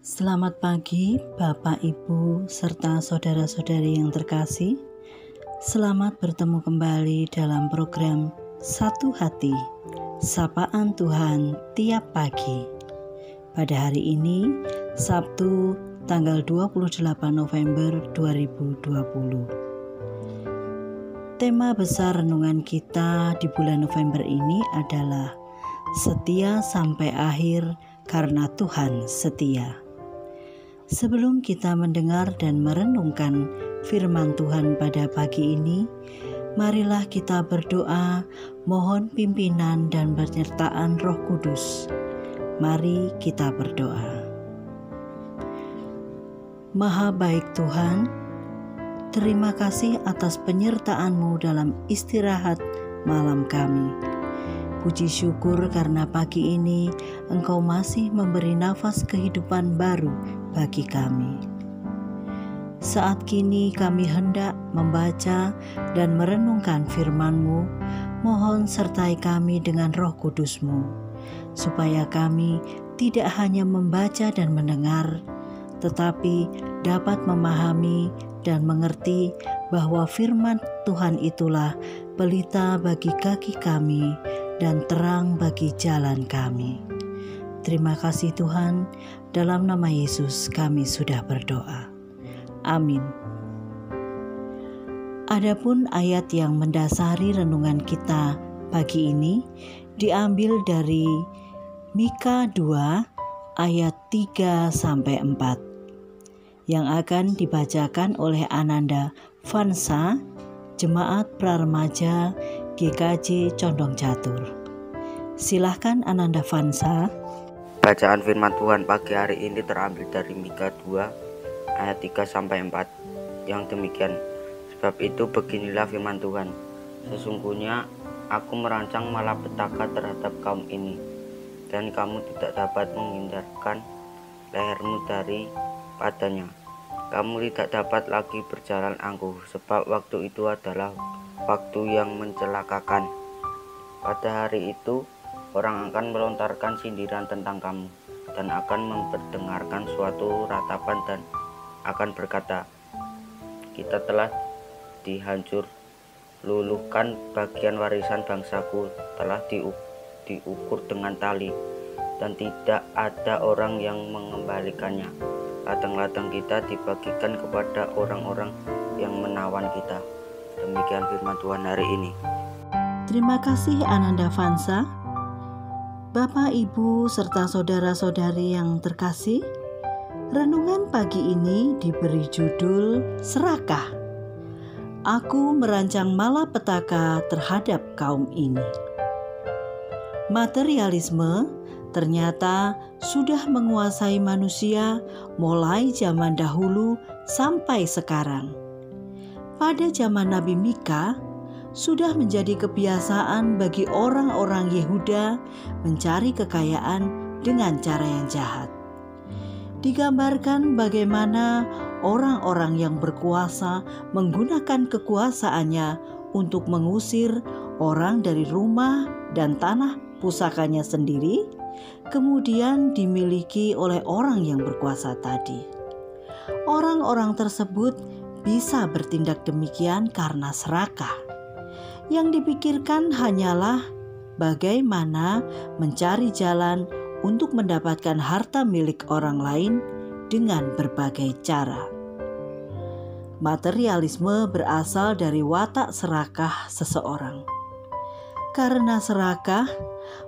Selamat pagi Bapak, Ibu, serta saudara-saudari yang terkasih. Selamat bertemu kembali dalam program Satu Hati, Sapaan Tuhan tiap pagi. Pada hari ini, Sabtu tanggal 28 November 2020. Tema besar renungan kita di bulan November ini adalah Setia sampai akhir karena Tuhan setia. Sebelum kita mendengar dan merenungkan firman Tuhan pada pagi ini, marilah kita berdoa mohon pimpinan dan penyertaan Roh Kudus. Mari kita berdoa. Maha baik Tuhan, terima kasih atas penyertaan-Mu dalam istirahat malam kami. Puji syukur karena pagi ini Engkau masih memberi nafas kehidupan baru bagi kami. Saat kini kami hendak membaca dan merenungkan firman-Mu, mohon sertai kami dengan Roh Kudus-Mu, supaya kami tidak hanya membaca dan mendengar, tetapi dapat memahami dan mengerti bahwa firman Tuhan itulah pelita bagi kaki kami dan terang bagi jalan kami. Terima kasih Tuhan, dalam nama Yesus kami sudah berdoa. Amin. Adapun ayat yang mendasari renungan kita pagi ini diambil dari Mika 2 ayat 3-4 yang akan dibacakan oleh Ananda Vansa, Jemaat Praremaja GKJ Condong Catur. Silahkan Ananda Vansa. Bacaan firman Tuhan pagi hari ini terambil dari Mika 2 ayat 3-4 yang demikian. Sebab itu beginilah firman Tuhan, sesungguhnya aku merancang malapetaka terhadap kaum ini, dan kamu tidak dapat menghindarkan lehermu daripadanya. Kamu tidak dapat lagi berjalan angkuh, sebab waktu itu adalah waktu yang mencelakakan. Pada hari itu orang akan melontarkan sindiran tentang kamu dan akan memperdengarkan suatu ratapan dan akan berkata, kita telah dihancur luluhkan, bagian warisan bangsaku telah diukur dengan tali dan tidak ada orang yang mengembalikannya. Ladang-ladang kita dibagikan kepada orang-orang yang menawan kita. Demikian firman Tuhan hari ini. Terima kasih Ananda Vansa. Bapak, Ibu, serta saudara-saudari yang terkasih, renungan pagi ini diberi judul Serakah. Aku merancang malapetaka terhadap kaum ini. Materialisme ternyata sudah menguasai manusia mulai zaman dahulu sampai sekarang. Pada zaman Nabi Mika, sudah menjadi kebiasaan bagi orang-orang Yehuda mencari kekayaan dengan cara yang jahat. Digambarkan bagaimana orang-orang yang berkuasa menggunakan kekuasaannya untuk mengusir orang dari rumah dan tanah pusakanya sendiri, kemudian dimiliki oleh orang yang berkuasa tadi. Orang-orang tersebut bisa bertindak demikian karena serakah. Yang dipikirkan hanyalah bagaimana mencari jalan untuk mendapatkan harta milik orang lain dengan berbagai cara. Materialisme berasal dari watak serakah seseorang. Karena serakah,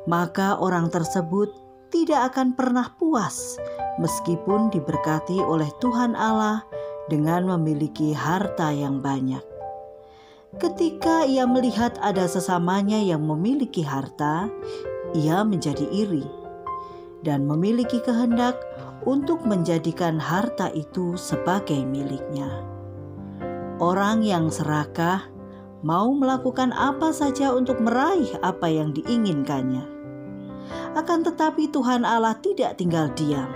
maka orang tersebut tidak akan pernah puas meskipun diberkati oleh Tuhan Allah dengan memiliki harta yang banyak. Ketika ia melihat ada sesamanya yang memiliki harta, ia menjadi iri dan memiliki kehendak untuk menjadikan harta itu sebagai miliknya. Orang yang serakah mau melakukan apa saja untuk meraih apa yang diinginkannya. Akan tetapi Tuhan Allah tidak tinggal diam.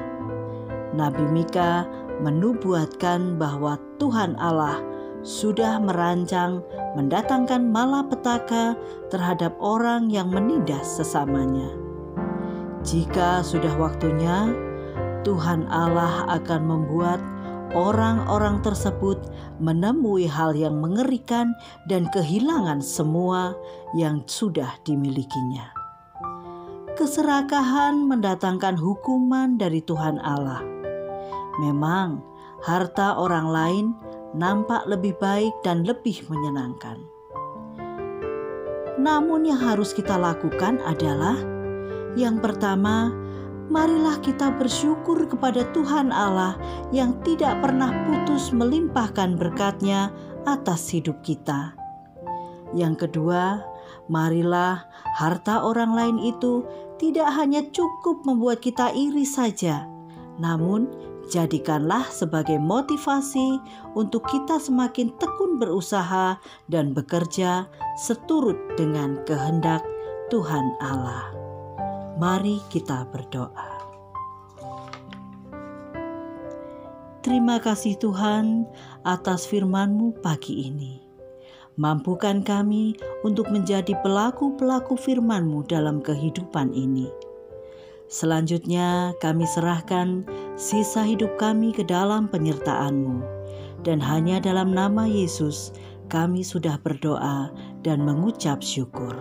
Nabi Mika menubuatkan bahwa Tuhan Allah sudah merancang mendatangkan malapetaka terhadap orang yang menindas sesamanya. Jika sudah waktunya, Tuhan Allah akan membuat orang-orang tersebut menemui hal yang mengerikan dan kehilangan semua yang sudah dimilikinya. Keserakahan mendatangkan hukuman dari Tuhan Allah. Memang harta orang lain nampak lebih baik dan lebih menyenangkan. Namun yang harus kita lakukan adalah yang pertama, marilah kita bersyukur kepada Tuhan Allah yang tidak pernah putus melimpahkan berkat-Nya atas hidup kita. Yang kedua, marilah harta orang lain itu tidak hanya cukup membuat kita iri saja, namun jadikanlah sebagai motivasi untuk kita semakin tekun berusaha dan bekerja seturut dengan kehendak Tuhan Allah. Mari kita berdoa. Terima kasih Tuhan atas firman-Mu pagi ini. Mampukan kami untuk menjadi pelaku-pelaku firman-Mu dalam kehidupan ini. Selanjutnya kami serahkan sisa hidup kami ke dalam penyertaan-Mu. Dan hanya dalam nama Yesus kami sudah berdoa dan mengucap syukur.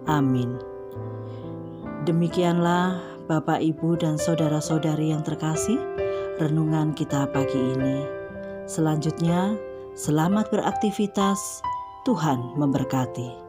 Amin. Demikianlah Bapak, Ibu, dan saudara-saudari yang terkasih, renungan kita pagi ini. Selanjutnya, selamat beraktivitas. Tuhan memberkati.